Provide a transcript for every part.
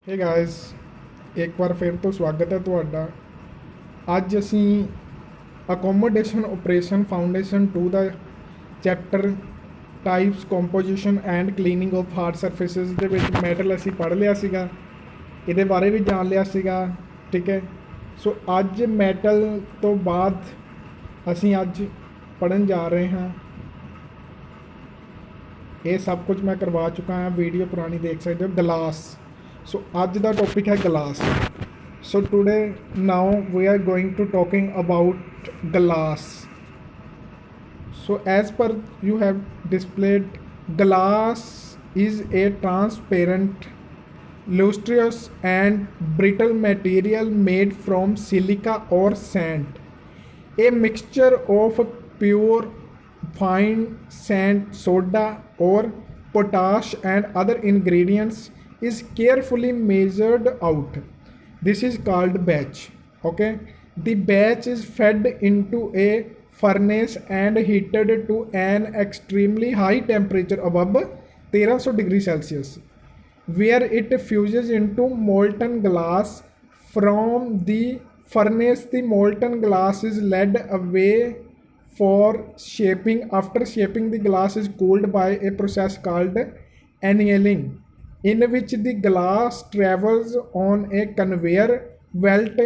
Hey guys, एक बार फिर तो स्वागत है ਤੁਹਾਡਾ। ਅੱਜ ਅਸੀਂ ਅਕੋਮੋਡੇਸ਼ਨ ਆਪਰੇਸ਼ਨ ਫਾਊਂਡੇਸ਼ਨ 2 ਦਾ chapter types composition and cleaning of hard surfaces ਦੇ ਵਿੱਚ ਮੈਟਲ ਅਸੀਂ ਪੜ੍ਹ ਲਿਆ ਸੀਗਾ, ਇਹਦੇ ਬਾਰੇ ਵੀ ਜਾਣ ਲਿਆ ਸੀਗਾ। ਠੀਕ ਹੈ, ਸੋ ਅੱਜ ਮੈਟਲ ਤੋਂ ਬਾਅਦ ਅਸੀਂ ਅੱਜ ਪੜ੍ਹਨ ਜਾ ਰਹੇ ਹਾਂ। ਇਹ ਸਭ ਕੁਝ ਮੈਂ ਕਰਵਾ ਚੁੱਕਾ ਹਾਂ, ਵੀਡੀਓ ਪੁਰਾਣੀ ਦੇਖ ਸਕਦੇ ਹੋ। ਗਲਾਸ, ਸੋ ਅੱਜ ਦਾ ਟੌਪਿਕ ਹੈ glass. So today now we are going to talking about glass. So as per you have displayed, glass is a transparent, lustrous and brittle material made from silica or sand. A mixture of pure fine sand, soda or potash and other ingredients is carefully measured out. This is called batch. Okay, the batch is fed into a furnace and heated to an extremely high temperature above 1300 degrees Celsius, where it fuses into molten glass. From the furnace, the molten glass is led away for shaping. After shaping, the glass is cooled by a process called annealing, in which the glass travels on a conveyor belt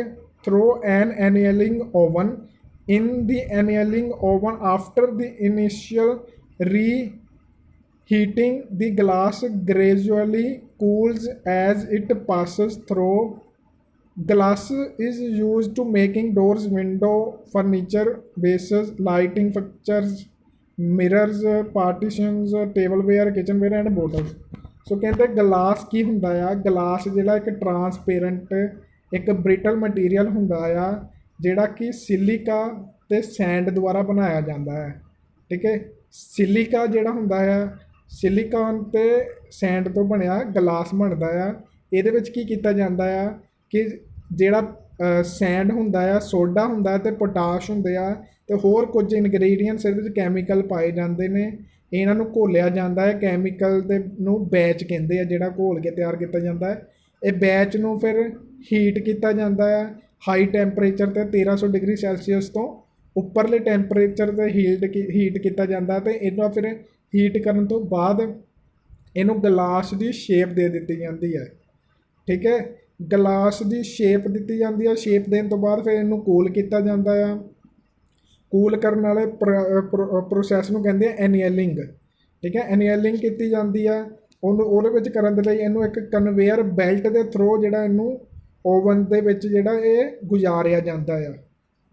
through an annealing oven. In the annealing oven, after the initial reheating, the glass gradually cools as it passes through. Glass is used to making doors, window, furniture bases, lighting fixtures, mirrors, partitions, tableware, kitchenware and bottles. ਸੋ ਕਹਿੰਦੇ glass ਕੀ ਹੁੰਦਾ ਆ। Glass ਜਿਹੜਾ ਇੱਕ transparent, ਇੱਕ brittle material ਹੁੰਦਾ ਆ, ਜਿਹੜਾ ਕਿ ਸਿਲਿਕਾ ਅਤੇ ਸੈਂਡ ਦੁਆਰਾ ਬਣਾਇਆ ਜਾਂਦਾ ਹੈ। ਠੀਕ ਹੈ, ਸਿਲਿਕਾ ਜਿਹੜਾ ਹੁੰਦਾ ਆ, ਸਿਲੀਕਾਨ ਅਤੇ ਸੈਂਡ ਤੋਂ ਬਣਿਆ ਗਲਾਸ ਬਣਦਾ ਆ। ਇਹਦੇ ਵਿੱਚ ਕੀ ਕੀਤਾ ਜਾਂਦਾ ਆ ਕਿ ਜਿਹੜਾ ਸੈਂਡ ਹੁੰਦਾ ਆ, ਸੋਡਾ ਹੁੰਦਾ ਅਤੇ ਪੋਟਾਸ਼ ਹੁੰਦੇ ਆ, ਅਤੇ ਹੋਰ ਕੁਝ ਇਨਗਰੀਡੀਅੰਟਸ ਇਹਦੇ ਵਿੱਚ ਕੈਮੀਕਲ ਪਾਏ ਜਾਂਦੇ ਨੇ। ਇਹਨਾਂ ਨੂੰ ਘੋਲਿਆ ਜਾਂਦਾ ਹੈ। ਕੈਮੀਕਲ ਦੇ ਨੂੰ ਬੈਚ ਕਹਿੰਦੇ ਆ, ਜਿਹੜਾ ਘੋਲ ਕੇ ਤਿਆਰ ਕੀਤਾ ਜਾਂਦਾ ਹੈ। ਇਹ ਬੈਚ ਨੂੰ ਫਿਰ ਹੀਟ ਕੀਤਾ ਜਾਂਦਾ ਹੈ ਹਾਈ ਟੈਂਪਰੇਚਰ 'ਤੇ 1300 ਡਿਗਰੀ ਸੈਲਸੀਅਸ ਤੋਂ ਉੱਪਰਲੇ ਟੈਂਪਰੇਚਰ 'ਤੇ ਹੀਟ ਕੀਤਾ ਜਾਂਦਾ, ਅਤੇ ਇਹਦਾ ਫਿਰ ਹੀਟ ਕਰਨ ਤੋਂ ਬਾਅਦ ਇਹਨੂੰ ਗਲਾਸ ਦੀ ਸ਼ੇਪ ਦੇ ਦਿੱਤੀ ਜਾਂਦੀ ਹੈ। ਠੀਕ ਹੈ, ਗਲਾਸ ਦੀ ਸ਼ੇਪ ਦਿੱਤੀ ਜਾਂਦੀ ਹੈ। ਸ਼ੇਪ ਦੇਣ ਤੋਂ ਬਾਅਦ ਫਿਰ ਇਹਨੂੰ ਕੂਲ ਕੀਤਾ ਜਾਂਦਾ ਆ। ਕੂਲ ਕਰਨ ਵਾਲੇ ਪ੍ਰੋਸੈਸ ਨੂੰ ਕਹਿੰਦੇ ਆ ਐਨੀਅਲਿੰਗ। ਠੀਕ ਹੈ, ਐਨੀਅਲਿੰਗ ਕੀਤੀ ਜਾਂਦੀ ਆ। ਉਹਦੇ ਵਿੱਚ ਕਰਨ ਦੇ ਲਈ ਇਹਨੂੰ ਇੱਕ ਕਨਵੇਅਰ ਬੈਲਟ ਦੇ ਥਰੂ ਜਿਹੜਾ ਇਹਨੂੰ ਓਵਨ ਦੇ ਵਿੱਚ ਜਿਹੜਾ ਇਹ ਗੁਜ਼ਾਰਿਆ ਜਾਂਦਾ ਆ।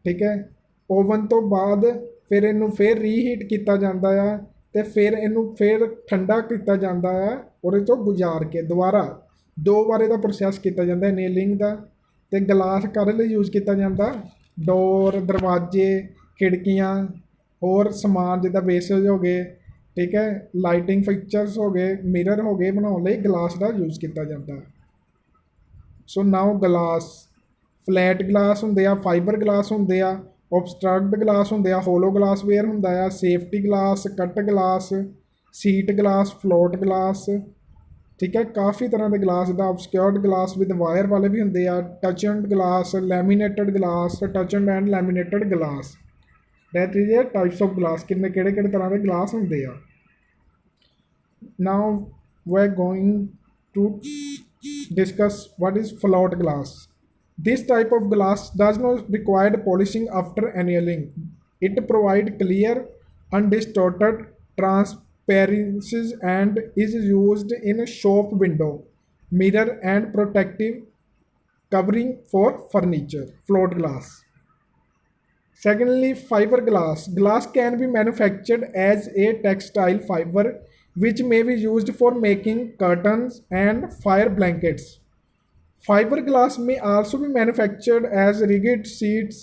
ਠੀਕ ਹੈ, ਓਵਨ ਤੋਂ ਬਾਅਦ ਫਿਰ ਇਹਨੂੰ ਫਿਰ ਰੀਹੀਟ ਕੀਤਾ ਜਾਂਦਾ ਆ, ਅਤੇ ਫਿਰ ਇਹਨੂੰ ਫਿਰ ਠੰਡਾ ਕੀਤਾ ਜਾਂਦਾ ਆ। ਉਹਦੇ ਤੋਂ ਗੁਜ਼ਾਰ ਕੇ ਦੁਬਾਰਾ 2 ਵਾਰ ਇਹਦਾ ਪ੍ਰੋਸੈਸ ਕੀਤਾ ਜਾਂਦਾ ਐਨੀਅਲਿੰਗ ਦਾ। ਅਤੇ ਗਲਾਸ ਕਾਹਦੇ ਲਈ ਯੂਜ਼ ਕੀਤਾ ਜਾਂਦਾ? ਡੋਰ, ਦਰਵਾਜ਼ੇ, ਖਿੜਕੀਆਂ, ਹੋਰ ਸਮਾਨ ਜਿੱਦਾਂ ਬੇਸਿਸ ਹੋ ਗਏ। ਠੀਕ ਹੈ, ਲਾਈਟਿੰਗ ਫਿਕਚਰਸ ਹੋ ਗਏ, ਮਿਰਰ ਹੋ ਗਏ, ਬਣਾਉਣ ਲਈ ਗਲਾਸ ਦਾ ਯੂਜ਼ ਕੀਤਾ ਜਾਂਦਾ। ਸੋ ਨਾਓ ਗਲਾਸ, ਫਲੈਟ ਗਲਾਸ ਹੁੰਦੇ ਆ, ਫਾਈਬਰ ਗਲਾਸ ਹੁੰਦੇ ਆ, ਓਬਸਟਰਕਟ ਗਲਾਸ ਹੁੰਦੇ ਆ, ਹੋਲੋ ਗਲਾਸ ਵੇਅਰ ਹੁੰਦਾ ਆ, safety glass, cut glass, sheet glass, float glass. ਠੀਕ ਹੈ, ਕਾਫੀ ਤਰ੍ਹਾਂ ਦੇ ਗਲਾਸ ਦਾ। ਓਬਸਕਿਓਰਡ ਗਲਾਸ ਵਿਦ ਵਾਇਰ ਵਾਲੇ ਵੀ ਹੁੰਦੇ ਆ, touched glass, laminated glass, touched and laminated glass. That is a types of glass. ਕਿਹੜੇ ਤਰ੍ਹਾਂ ਦੇ ਗਲਾਸ ਹੁੰਦੇ ਆ। Now we are going to discuss what is float glass. This type of glass does not require polishing after annealing. It provides clear, undistorted transparency and is used in shop window, mirror and protective covering for furniture. Float glass. Secondly, fiber glass. Glass can be manufactured as a textile fiber, which may be used for making curtains and fire blankets. Fiber glass may also be manufactured as rigid sheets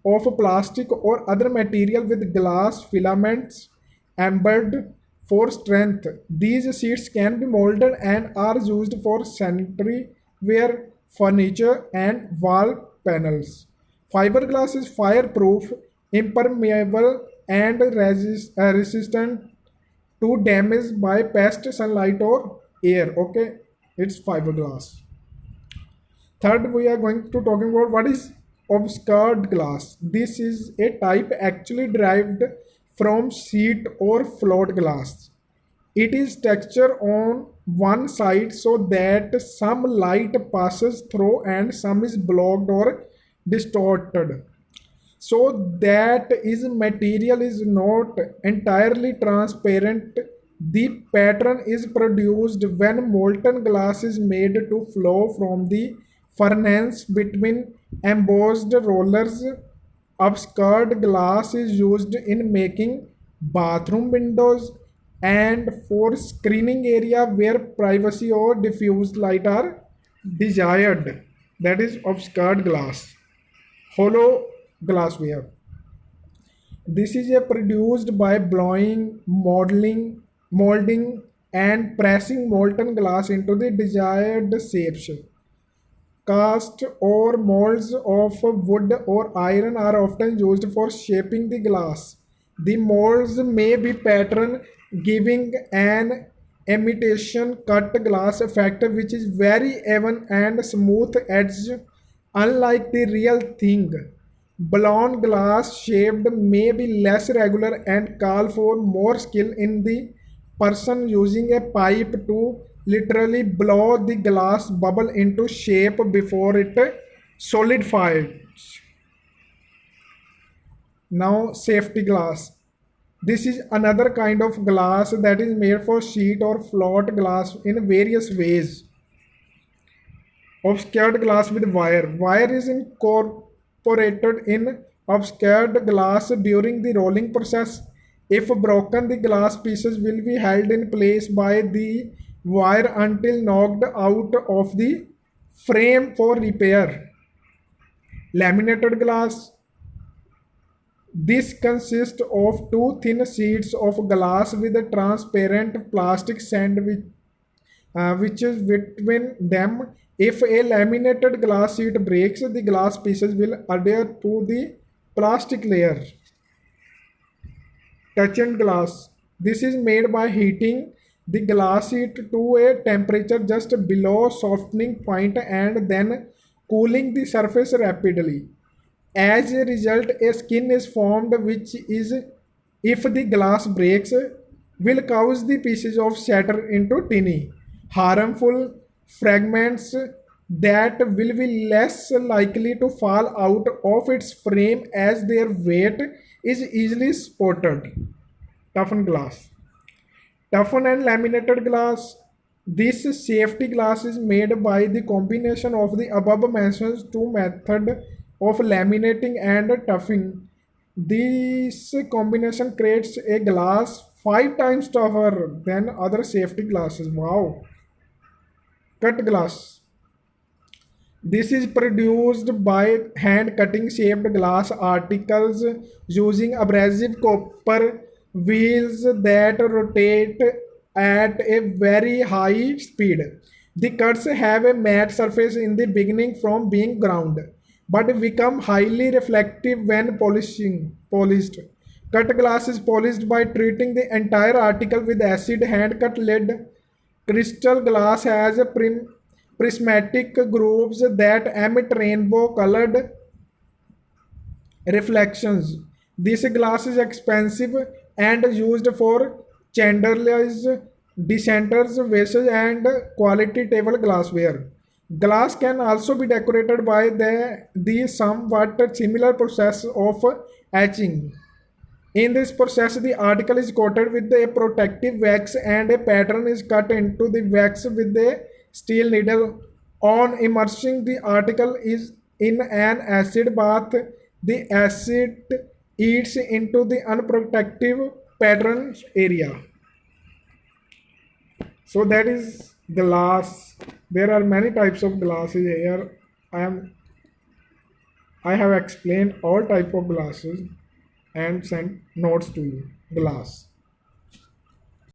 of plastic or other material with glass filaments embedded for strength. These sheets can be molded and are used for sanitary ware, furniture, and wall panels. Fiber glass is fireproof, impermeable, and resistant to damage by pest, sunlight or air. Okay, it's fiberglass. Third, we are going to talking about what is obscured glass. This is a type actually derived from sheet or float glass. It is texture on one side so that some light passes through and some is blocked or distorted. So that is material is not entirely transparent. The pattern is produced when molten glass is made to flow from the furnace between embossed rollers. Obscured glass is used in making bathroom windows and for screening area where privacy or diffused light are desired. That is obscured glass. Hollow glassware. This is a produced by blowing, molding, and pressing molten glass into the desired shapes. Cast or molds of wood or iron are often used for shaping the glass. The molds may be pattern giving an imitation cut glass effect which is very even and smooth edged unlike the real thing. Blown glass shaped may be less regular and call for more skill in the person using a pipe to literally blow the glass bubble into shape before it solidifies. Now, safety glass. This is another kind of glass that is made for sheet or float glass in various ways. Obscured glass with wire. Wire is incorporated in obscured glass during the rolling process. If broken, the glass pieces will be held in place by the wire until knocked out of the frame for repair. Laminated glass. This consists of two thin sheets of glass with a transparent plastic sandwich which is between them. If a laminated glass sheet breaks, the glass pieces will adhere to the plastic layer. Touchant glass. This is made by heating the glass sheet to a temperature just below softening point and then cooling the surface rapidly. As a result, a skin is formed which is, if the glass breaks, will cause the pieces of shatter into tiny, harmful fragments that will be less likely to fall out of its frame as their weight is easily spotted. Toughened glass. Toughened and laminated glass. This safety glass is made by the combination of the above mentioned two methods of laminating and toughing. This combination creates a glass 5 times tougher than other safety glasses. Wow. Cut glass. This is produced by hand cutting shaped glass articles using abrasive copper wheels that rotate at a very high speed. The cuts have a matte surface in the beginning from being ground, but become highly reflective when polished. Cut glass is polished by treating the entire article with acid hand cut lead. Crystal glass has a prismatic grooves that emit rainbow colored reflections. This glass is expensive and used for chandeliers, decanters, vases, and quality table glassware. Glass can also be decorated by the somewhat similar process of etching. In this process, the article is coated with a protective wax and a pattern is cut into the wax with a steel needle. On immersing the article is in an acid bath, the acid eats into the unprotective pattern area. So that is glass. There are many types of glasses here. I have explained all type of glasses and sent notes to you. Glass.